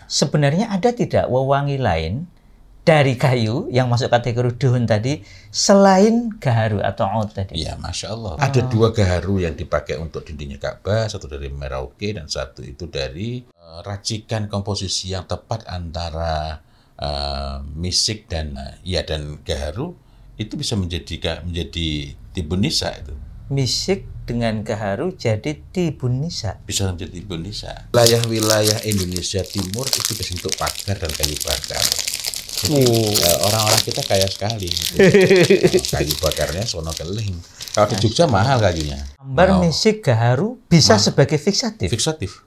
Sebenarnya ada tidak wewangi lain dari kayu yang masuk kategori duhun tadi selain gaharu atau oud tadi? Ya, Masya Allah. Ada 2 gaharu yang dipakai untuk dindingnya Ka'bah, satu dari Merauke dan satu itu dari racikan komposisi yang tepat antara misik dan dan gaharu itu bisa menjadi tibun nisa itu. Misik dengan gaharu jadi tibun nisa. Bisa menjadi tibun nisa. Wilayah-wilayah Indonesia Timur itu berbentuk pagar dan kayu bakar. Jadi orang-orang kita kaya sekali gitu. Kayu bakarnya sono keling. Kalau di Jogja mahal kayunya. Ambar, misik, gaharu bisa sebagai fiksatif. Fiksatif.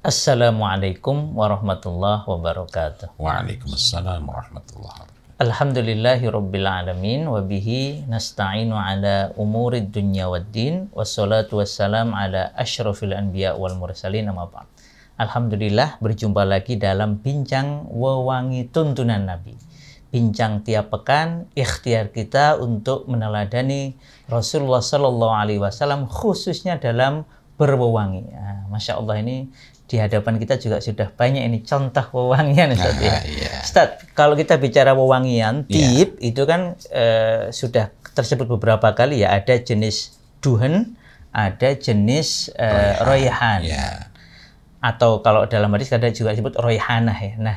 Assalamualaikum warahmatullahi wabarakatuh. Waalaikumsalam warahmatullahi wabarakatuh. Alhamdulillahi rabbil alamin wa bihi nasta'inu ala umurid dunya waddin wassalatu wassalam ala asyrafil anbiya wal mursalin amma ba'd. Alhamdulillah, berjumpa lagi dalam bincang wewangi tuntunan Nabi. Bincang tiap pekan ikhtiar kita untuk meneladani Rasulullah sallallahu alaihi wasallam khususnya dalam berwewangi. Masya Allah, ini di hadapan kita juga sudah banyak ini contoh wewangian, Ustaz. Ustaz, kalau kita bicara wewangian, tib itu kan sudah tersebut beberapa kali ya. Ada jenis duhen, ada jenis royhan. Atau kalau dalam hadis ada juga disebut royhanah ya. Nah,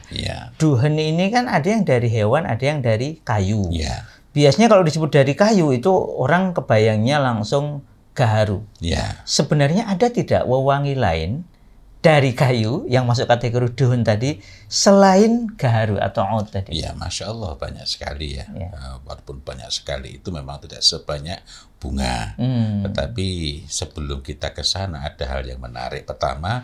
duhen ini kan ada yang dari hewan, ada yang dari kayu. Biasanya kalau disebut dari kayu itu orang kebayangnya langsung gaharu. Sebenarnya ada tidak wewangi lain dari kayu yang masuk kategori duhun tadi selain gaharu atau oud tadi? Ya, Masya Allah, banyak sekali ya. Walaupun banyak sekali itu memang tidak sebanyak bunga. Tetapi sebelum kita ke sana ada hal yang menarik. Pertama,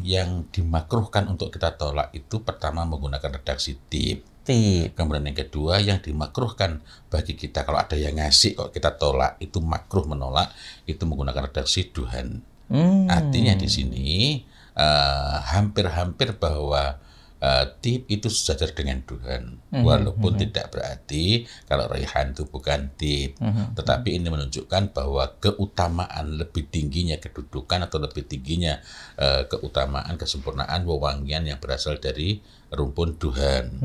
yang dimakruhkan untuk kita tolak itu pertama menggunakan redaksi tib. Kemudian yang kedua yang dimakruhkan bagi kita kalau ada yang ngasih kok kita tolak, itu makruh menolak, itu menggunakan redaksi duhan. Artinya di sini hampir-hampir bahwa tib itu sejajar dengan duhan, walaupun tidak berarti kalau raihan itu bukan tib, tetapi ini menunjukkan bahwa keutamaan lebih tingginya kedudukan atau lebih tingginya keutamaan kesempurnaan wewangian yang berasal dari rumpun duhan.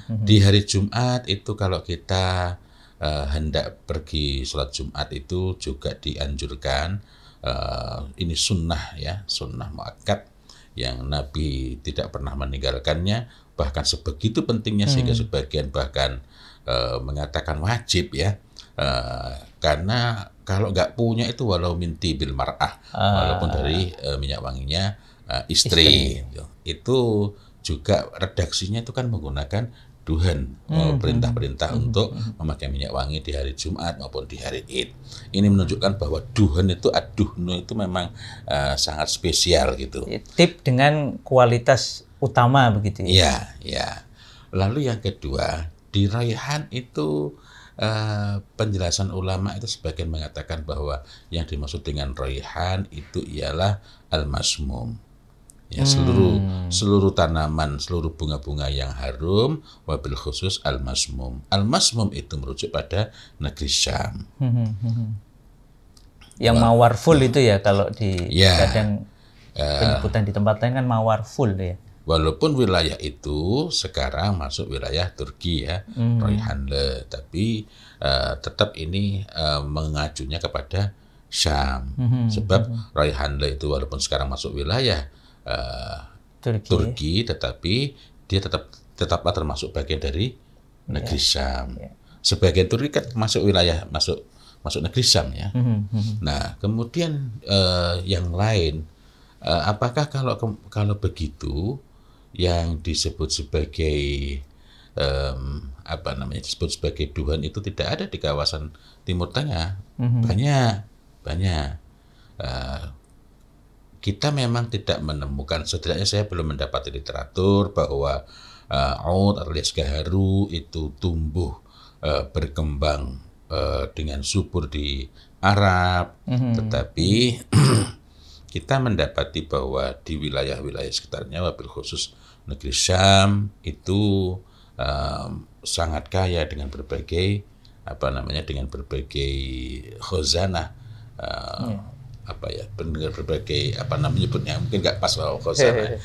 Di hari Jumat itu kalau kita hendak pergi sholat Jumat itu juga dianjurkan. Ini sunnah ya, sunnah muakkad yang Nabi tidak pernah meninggalkannya, bahkan sebegitu pentingnya sehingga sebagian bahkan mengatakan wajib ya, karena kalau nggak punya itu walau minti bil mar'ah, walaupun dari minyak wanginya istri. Itu juga redaksinya itu kan menggunakan duhan, perintah-perintah untuk memakai minyak wangi di hari Jumat maupun di hari Id. Ini menunjukkan bahwa duhan itu aduhnu itu memang sangat spesial gitu. Tip dengan kualitas utama begitu ya? Ya. Lalu yang kedua, di raihan itu penjelasan ulama itu sebagian mengatakan bahwa yang dimaksud dengan raihan itu ialah al-masmum. Ya, seluruh tanaman, seluruh bunga-bunga yang harum, wabil khusus al-masmum. Al-masmum itu merujuk pada negeri Syam. Yang mawar full itu ya, kalau di kadang penyebutan di tempat lain kan mawar full ya. Walaupun wilayah itu sekarang masuk wilayah Turki ya, Raihanle, tapi tetap ini mengacunya kepada Syam. Sebab Raihanle itu walaupun sekarang masuk wilayah Turki, tetapi dia tetaplah termasuk bagian dari negeri Syam. Sebagian Turki kan masuk wilayah masuk negeri Syam ya. Nah, kemudian yang lain, apakah kalau begitu yang disebut sebagai disebut sebagai duhan itu tidak ada di kawasan Timur Tengah? Banyak. Kita memang tidak menemukan, setidaknya saya belum mendapat literatur bahwa oud alias gaharu itu tumbuh berkembang dengan subur di Arab, tetapi kita mendapati bahwa di wilayah-wilayah sekitarnya, wabil khusus negeri Syam itu sangat kaya dengan berbagai dengan berbagai khazanah, berbagai nyebutnya mungkin nggak pas kalau khazanah,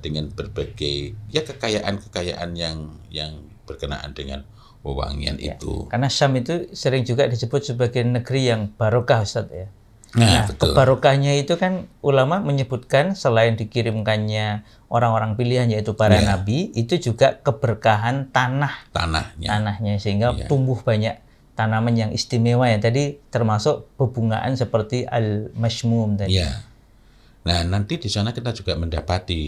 dengan berbagai kekayaan yang berkenaan dengan wewangian itu. Karena Syam itu sering juga disebut sebagai negeri yang barokah, Ustaz ya. Nah, betul. Kebarokahnya itu kan ulama menyebutkan selain dikirimkannya orang-orang pilihan yaitu para nabi, itu juga keberkahan tanahnya sehingga tumbuh banyak tanaman yang istimewa ya. Tadi termasuk bebungaan seperti al-mashmum tadi. Ya. Nah, nanti di sana kita juga mendapati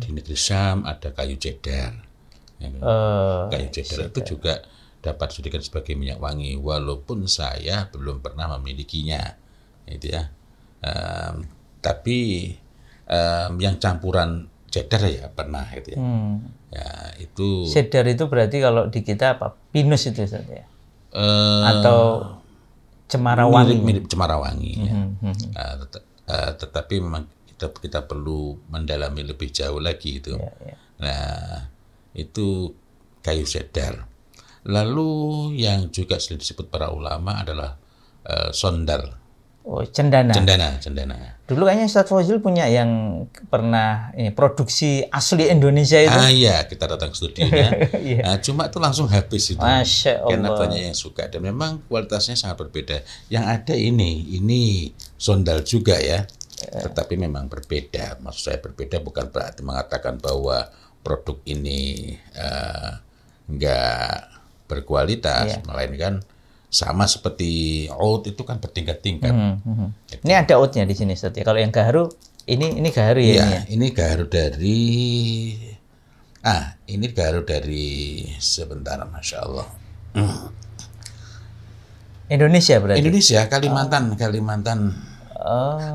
di negeri Syam ada kayu cedar. Kayu cedar itu juga dapat dijadikan sebagai minyak wangi, walaupun saya belum pernah memilikinya. Itu ya, tapi yang campuran cedar ya pernah itu ya. Ya itu. Cedar itu berarti kalau di kita apa? Pinus itu saja. Atau cemara wangi. Mirip cemara wangi. Ya. Tetapi memang kita perlu mendalami lebih jauh lagi itu. Nah itu kayu cedar. Lalu yang juga sering disebut para ulama adalah sondal. Oh, cendana. Dulu kayaknya Ustaz Fauzi punya yang pernah produksi asli Indonesia itu. Iya, kita datang ke studionya. Cuma itu langsung habis itu. Masya Allah. Karena banyak yang suka dan memang kualitasnya sangat berbeda. Yang ada ini sondal juga ya. Tetapi memang berbeda. Maksud saya berbeda bukan berarti mengatakan bahwa produk ini enggak berkualitas, melainkan sama seperti oud itu kan bertingkat-tingkat. Ini ada oudnya di sini, Ustaz. Kalau yang gaharu, ini gaharu ya? Ini gaharu dari sebentar, Masya Allah. Indonesia berarti? Indonesia, Kalimantan.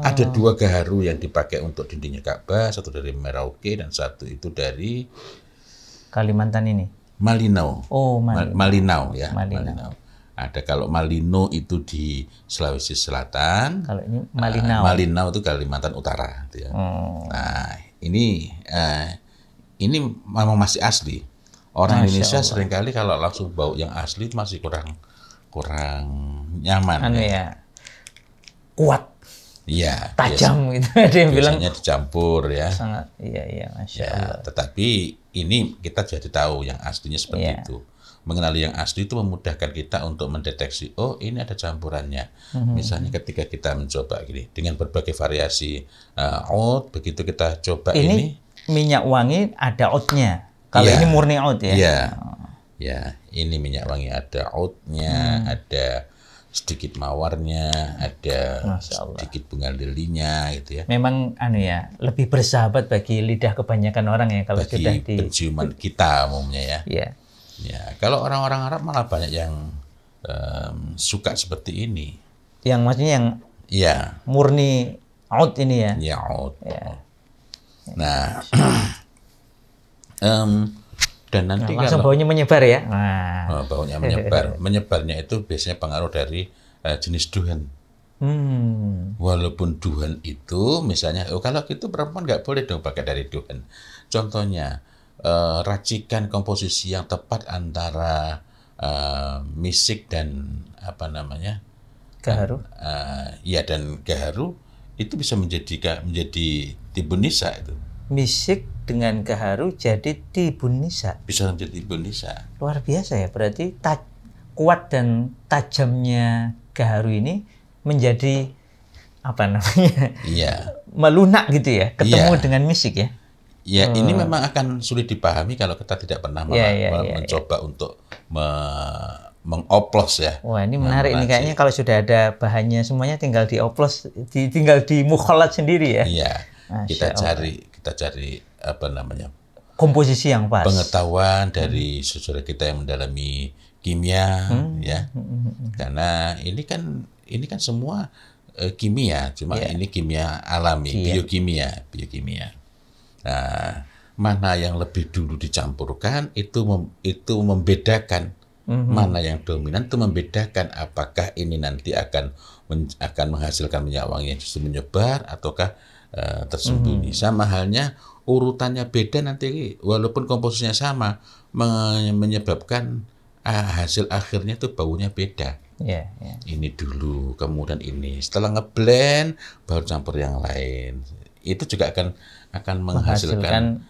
Ada 2 gaharu yang dipakai untuk dindingnya Ka'bah, satu dari Merauke dan satu itu dari Kalimantan ini. Malinau. Oh, Malinau ya. Malinau. Ada kalau Malino itu di Sulawesi Selatan. Kalau ini Malinau. Malinau itu Kalimantan Utara. Gitu ya. Nah, ini memang masih asli. Orang Indonesia seringkali kalau langsung bau yang asli itu masih kurang nyaman. Kuat. Iya. Tajam gitu. Ada yang bilang. Biasanya dicampur ya. Sangat. Iya, Masya Allah. Tetapi ini kita jadi tahu yang aslinya seperti itu. Mengenali yang asli itu memudahkan kita untuk mendeteksi, oh ini ada campurannya. Misalnya ketika kita mencoba gini, dengan berbagai variasi oud, begitu kita coba ini minyak wangi ada oudnya. Kalau ini murni oud ya? Ya, ini minyak wangi ada oudnya, ada sedikit mawarnya, ada sedikit bunga lilinya gitu ya. Memang lebih bersahabat bagi lidah kebanyakan orang ya kalau bagi sudah penciuman kita umumnya ya. Iya. Ya, kalau orang-orang Arab malah banyak yang suka seperti ini. Yang maksudnya yang murni oud ini ya? Ya, oud. Nah, dan nanti langsung baunya menyebar ya? Baunya menyebar. Menyebarnya itu biasanya pengaruh dari jenis duhan. Walaupun duhan itu misalnya, kalau gitu perempuan nggak boleh dong pakai dari duhan. Contohnya, racikan komposisi yang tepat antara misik dan gaharu. Dan gaharu itu bisa menjadi tibun nisa itu. Misik dengan gaharu jadi tibun nisa. Bisa menjadi tibun nisa. Luar biasa ya, berarti kuat dan tajamnya gaharu ini menjadi melunak gitu ya, ketemu dengan misik ya. Ya, ini memang akan sulit dipahami kalau kita tidak pernah mencoba untuk mengoplos ya. Wah, ini menarik nih, kayaknya kalau sudah ada bahannya semuanya tinggal dioplos, tinggal dimukholat sendiri ya. Iya. Kita cari komposisi yang pas. Pengetahuan dari saudara kita yang mendalami kimia ya. Karena ini kan semua kimia, cuma ini kimia alami, biokimia. Nah, mana yang lebih dulu dicampurkan itu membedakan mana yang dominan, itu membedakan apakah ini nanti akan menghasilkan minyak wangi yang justru menyebar ataukah tersembunyi. Sama halnya urutannya beda nanti, walaupun komposisinya sama, menyebabkan hasil akhirnya tuh baunya beda. Ya, ya. Ini dulu, kemudian ini. Setelah ngeblend, baru campur yang lain. Itu juga akan menghasilkan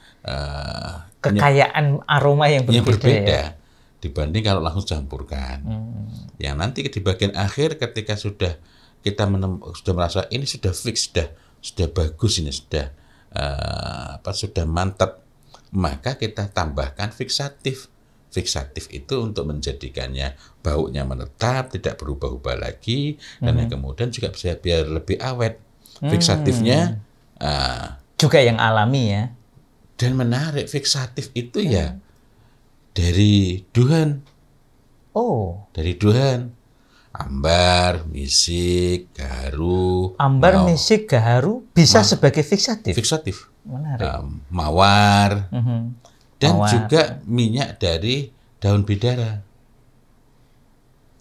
kekayaan aroma yang berbeda, ya. Dibanding kalau langsung campurkan. Yang nanti di bagian akhir ketika sudah kita sudah merasa ini sudah fix, sudah bagus, ini sudah sudah mantap, maka kita tambahkan fiksatif. Fiksatif itu untuk menjadikannya baunya menetap, tidak berubah-ubah lagi, dan yang kemudian juga bisa biar lebih awet. Fiksatifnya juga yang alami, ya. Dan menarik, fiksatif itu ya dari duhan. Oh. Dari duhan. Ambar, misik, gaharu. Ambar, misik, gaharu bisa sebagai fiksatif. Fiksatif. Menarik. Mawar. Dan mawar. Juga minyak dari daun bidara.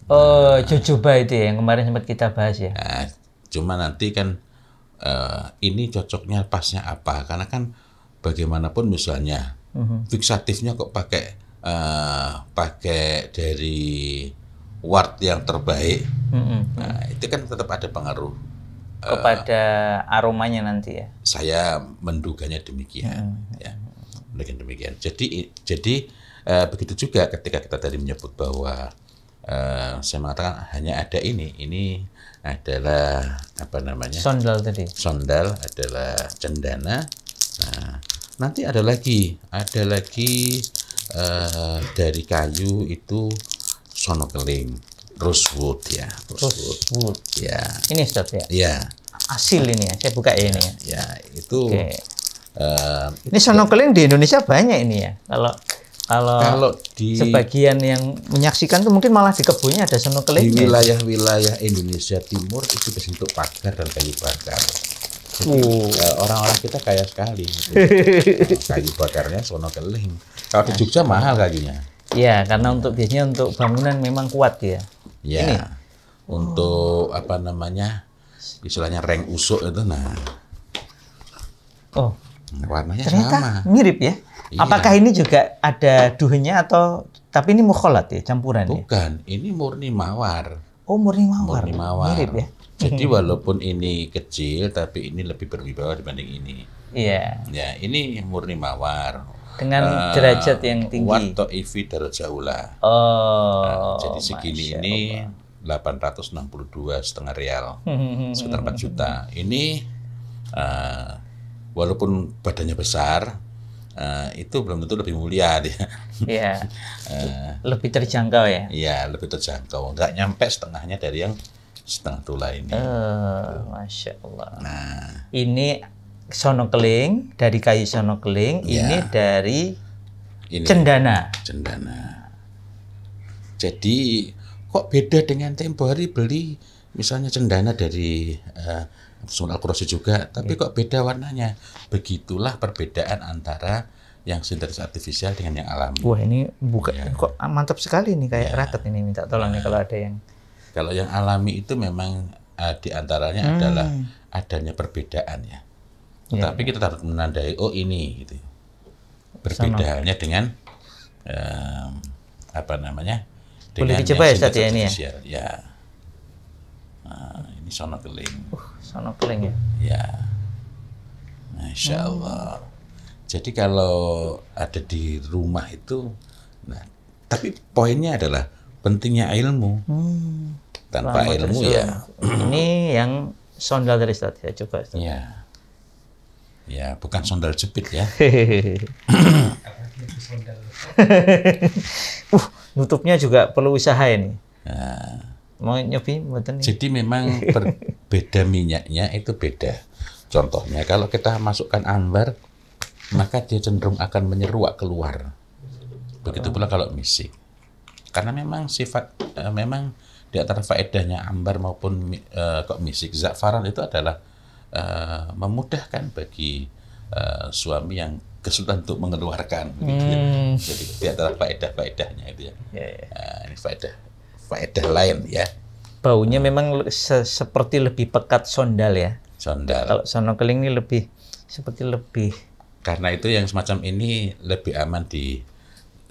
Oh, jojoba itu ya yang kemarin sempat kita bahas, ya. Nah, cuma nanti kan ini cocoknya pasnya apa? Karena kan bagaimanapun misalnya fiksatifnya kok pakai dari wort yang terbaik. Nah, itu kan tetap ada pengaruh kepada aromanya nanti, ya. Saya menduganya demikian, ya. Menduganya demikian. Jadi begitu juga ketika kita tadi menyebut bahwa saya mengatakan hanya ada ini adalah apa namanya? Sondal tadi. Sondal adalah cendana. Nah, nanti ada lagi dari kayu itu sonokeling, rosewood, ya. Rosewood. Ya. Ini Ustaz, ya. Ya. Asil ini, ya. Saya buka ini, ya. Ya, itu. Okay. Ini sonokeling di Indonesia banyak ini, ya. Kalau di sebagian yang menyaksikan tuh mungkin malah di kebunnya ada sonokeling. Di wilayah-wilayah Indonesia Timur itu bentuk pagar dan kayu bakar. Jadi orang-orang kita kaya sekali. Kayu bakarnya sonokeling. Kalau di Jogja mahal kayunya. Ya, karena biasanya untuk bangunan memang kuat, ya. Ya. Ini. Untuk apa namanya? Istilahnya reng usuk itu, nah. Oh. Warnanya ternyata sama. Mirip, ya. Iya. Apakah ini juga ada duhnya atau tapi ini mukholat, ya, campuran? Bukan, ya? ini murni mawar. Oh, murni mawar. Murni mawar. Mirip, ya. Jadi walaupun ini kecil tapi ini lebih berwibawa dibanding ini. Iya. Ya, ini murni mawar. Dengan derajat yang tinggi. Wato ivi darajaula. Oh. Jadi segini ini 862,5 rial. Sekitar 4 juta. Ini walaupun badannya besar, itu belum tentu lebih mulia dia. Iya. Lebih terjangkau, ya. Iya, lebih terjangkau. Nggak nyampe setengahnya dari yang setengah tulah ini. Masya Allah. Nah, ini sonokeling dari kayu sonokeling, ya. ini dari cendana. Cendana. Jadi kok beda dengan tempo hari beli misalnya cendana dari Sunan Al-Qurasi juga, tapi kok beda warnanya? Begitulah perbedaan antara yang sintetis artifisial dengan yang alami. Wah, ini kok mantap sekali nih, kayak raket ini. Minta tolong nih kalau ada yang. Kalau yang alami itu memang diantaranya adalah adanya perbedaan, ya. Tetapi kita harus menandai, oh ini gitu. Perbedaannya dengan apa namanya? Boleh dicoba ya, Ustaz, ya, ini, ya. Ya. Nah, ini sonokeling. Sonokeling, ya. Ya. Masya Allah. Jadi kalau ada di rumah itu, nah, tapi poinnya adalah pentingnya ilmu. Tanpa ilmu ya. Ini yang sondal dari Ustaz, ya, coba Ustaz. Ya. Ya, bukan sondal jepit, ya. Nutupnya juga perlu usaha ini. Nah, mau nyobi mboten? Jadi memang berbeda minyaknya itu beda. Contohnya kalau kita masukkan ambar, maka dia cenderung akan menyeruak keluar. Begitu pula kalau misik. Karena memang sifat memang di antara faedahnya ambar maupun misik, za'faran itu adalah memudahkan bagi suami yang kesulitan untuk mengeluarkan. Begitu, ya. Jadi di antara faedah-faedahnya itu, ya. Ini faedah lain, ya. Baunya memang seperti lebih pekat sondal, ya. Sondal. Kalau sonokeling ini lebih seperti lebih. Karena itu yang semacam ini lebih aman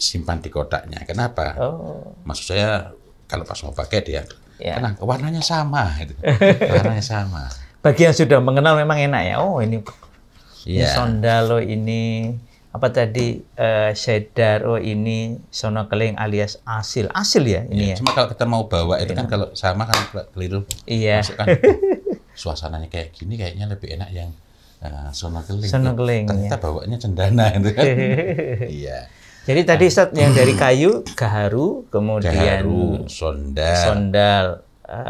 simpan di kotaknya. Kenapa? Oh. Maksud saya kalau pas mau pakai dia, Ya. tenang, warnanya sama, gitu. Warnanya sama. Bagi yang sudah mengenal memang enak ya. Oh ini Iya. sondal, oh ini apa tadi cheddar, oh ini sonokeling alias asil ya ini ya. Cuma kalau kita mau bawa itu kan kalau sama kan keliru. Iya. Masukkan, suasananya kayak gini kayaknya lebih enak yang sonokeling. Sonokeling, Ternyata bawanya cendana itu kan. Iya. Jadi tadi Ustadz yang dari kayu gaharu, kemudian Gaharu, sondal,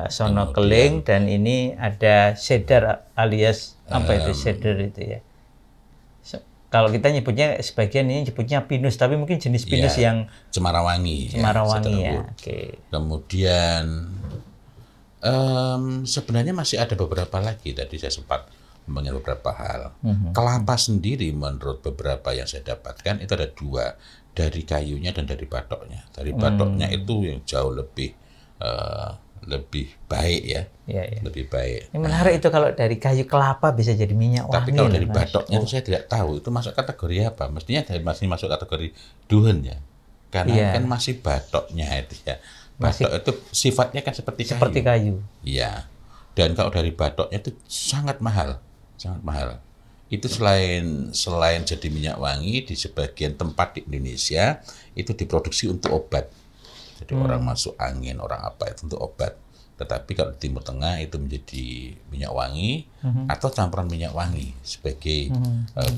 sonokeling, dan ini ada cheddar alias apa itu cheddar itu ya. Kalau kita nyebutnya sebagian ini nyebutnya pinus, tapi mungkin jenis pinus yang Cemarawangi. Cemarawangi ya. Oke. Kemudian sebenarnya masih ada beberapa lagi. Tadi saya sempat ngomongin beberapa hal. Kelapa sendiri menurut beberapa yang saya dapatkan itu ada 2, dari kayunya dan dari batoknya. Dari batoknya itu yang jauh lebih baik ya. Lebih baik. Ini menarik itu kalau dari kayu kelapa bisa jadi minyak wangi. Tapi kalau dari batoknya itu saya tidak tahu itu masuk kategori apa. Mestinya masih masuk kategori duhun ya. Karena kan masih batoknya itu ya. Batok itu sifatnya kan seperti kayu. Seperti kayu. Iya. Dan kalau dari batoknya itu sangat mahal. Sangat mahal. Itu selain jadi minyak wangi, di sebagian tempat di Indonesia itu diproduksi untuk obat. Jadi orang masuk angin, orang apa itu untuk obat. Tetapi kalau di Timur Tengah itu menjadi minyak wangi atau campuran minyak wangi sebagai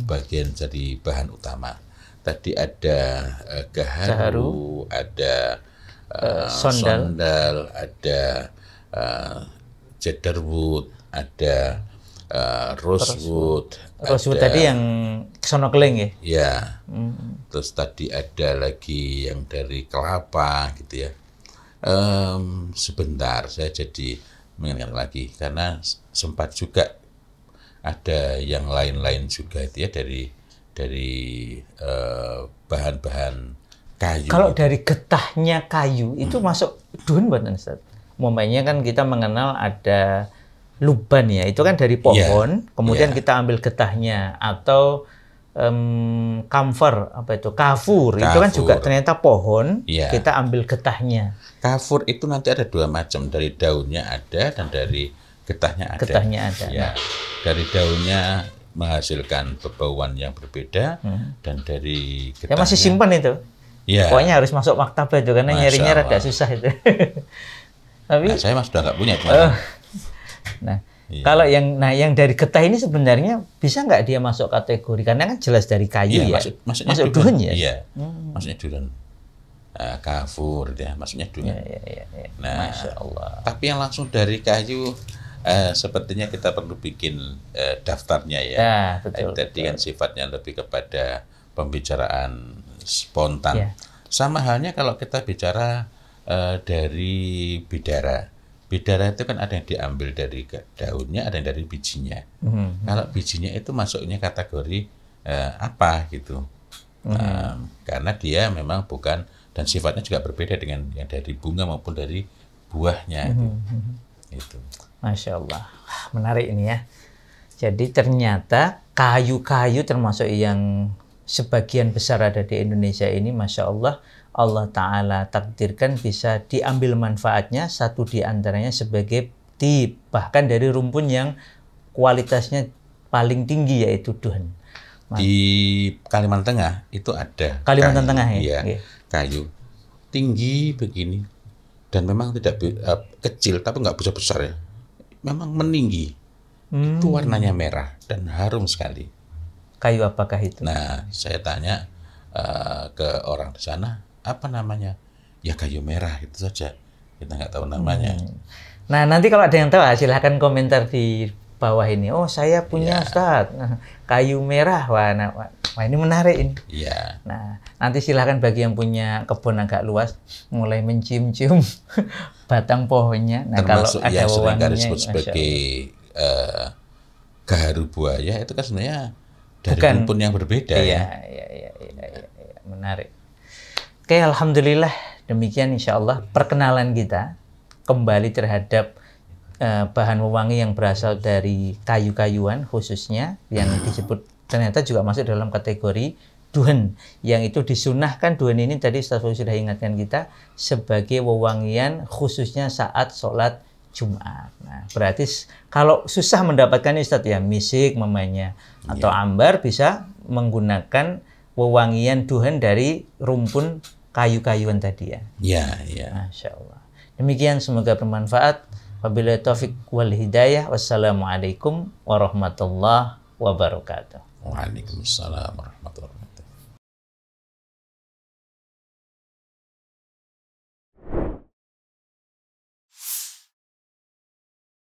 bagian jadi bahan utama. Tadi ada gaharu, ada sondal, ada cedarwood, ada rosewood. Rosewood tadi yang sonokeling ya? Ya. Terus tadi ada lagi yang dari kelapa gitu ya. Sebentar saya jadi mengingat lagi karena sempat juga ada yang lain-lain juga itu ya dari bahan-bahan kayu. Kalau dari getahnya kayu itu masuk duhun buatan Ustaz? Umpamanya kan kita mengenal ada luban ya, itu kan dari pohon, kemudian kita ambil getahnya, atau kamfer, apa itu, kafur, itu kan juga ternyata pohon, kita ambil getahnya. Kafur itu nanti ada 2 macam, dari daunnya ada dan dari getahnya ada. Getahnya ada. Ya. Dari daunnya menghasilkan bebauan yang berbeda dan dari getahnya. Ya masih simpan itu. Ya. Pokoknya harus masuk maktabah itu karena nyarinya rada susah itu. Tapi saya mas sudah nggak punya. Nah, kalau yang dari getah ini sebenarnya bisa nggak dia masuk kategori? Karena kan jelas dari kayu ya. Masuk duhun ya? Iya, maksudnya duhun. Kafur ya, maksudnya duhun. Ya. Nah, Masya Allah. Tapi yang langsung dari kayu, sepertinya kita perlu bikin daftarnya ya. Betul. Tadi kan sifatnya lebih kepada pembicaraan spontan. Sama halnya kalau kita bicara dari bidara. Bidara itu kan ada yang diambil dari daunnya, ada yang dari bijinya. Kalau bijinya itu masuknya kategori apa gitu. Karena dia memang bukan, dan sifatnya juga berbeda dengan yang dari bunga maupun dari buahnya. Itu. Masya Allah. Menarik ini ya. Jadi ternyata kayu-kayu termasuk yang sebagian besar ada di Indonesia ini, Masya Allah, Allah Ta'ala takdirkan bisa diambil manfaatnya, satu di antaranya sebagai tip, bahkan dari rumpun yang kualitasnya paling tinggi yaitu duhun. Di Kalimantan Tengah itu ada Kalimantan Tengah ya? Iya, kayu tinggi begini dan memang tidak kecil tapi nggak besar-besar ya, memang meninggi. Itu warnanya merah dan harum sekali. Kayu apakah itu? Nah, saya tanya ke orang di sana, apa namanya? Ya kayu merah, itu saja. Kita nggak tahu namanya. Nah, nanti kalau ada yang tahu, silahkan komentar di bawah ini. Oh, saya punya Ustaz, kayu merah. Wah, ini menarik ini. Iya. Nah, nanti silahkan bagi yang punya kebun agak luas, mulai mencium-cium batang pohonnya. Nah, termasuk kalau ada yang sering disebut wanginya, sebagai gaharu buaya, itu kan sebenarnya dari rumpun yang berbeda. Iya. Menarik. Oke, alhamdulillah demikian insya Allah perkenalan kita kembali terhadap bahan pewangi yang berasal dari kayu-kayuan khususnya yang disebut ternyata juga masuk dalam kategori duhen, yang itu disunahkan. Duhen ini tadi Ustaz Fauzi sudah ingatkan kita sebagai wewangian khususnya saat sholat Jumat. Nah, berarti kalau susah mendapatkan Ustaz ya misik mamanya atau ambar, bisa menggunakan wewangian duhen dari rumpun kayu-kayuan tadi ya. Ya. Masya Allah. Demikian, semoga bermanfaat. Wabillahi taufik wal hidayah. Wassalamualaikum warahmatullahi wabarakatuh. Waalaikumsalam warahmatullahi wabarakatuh.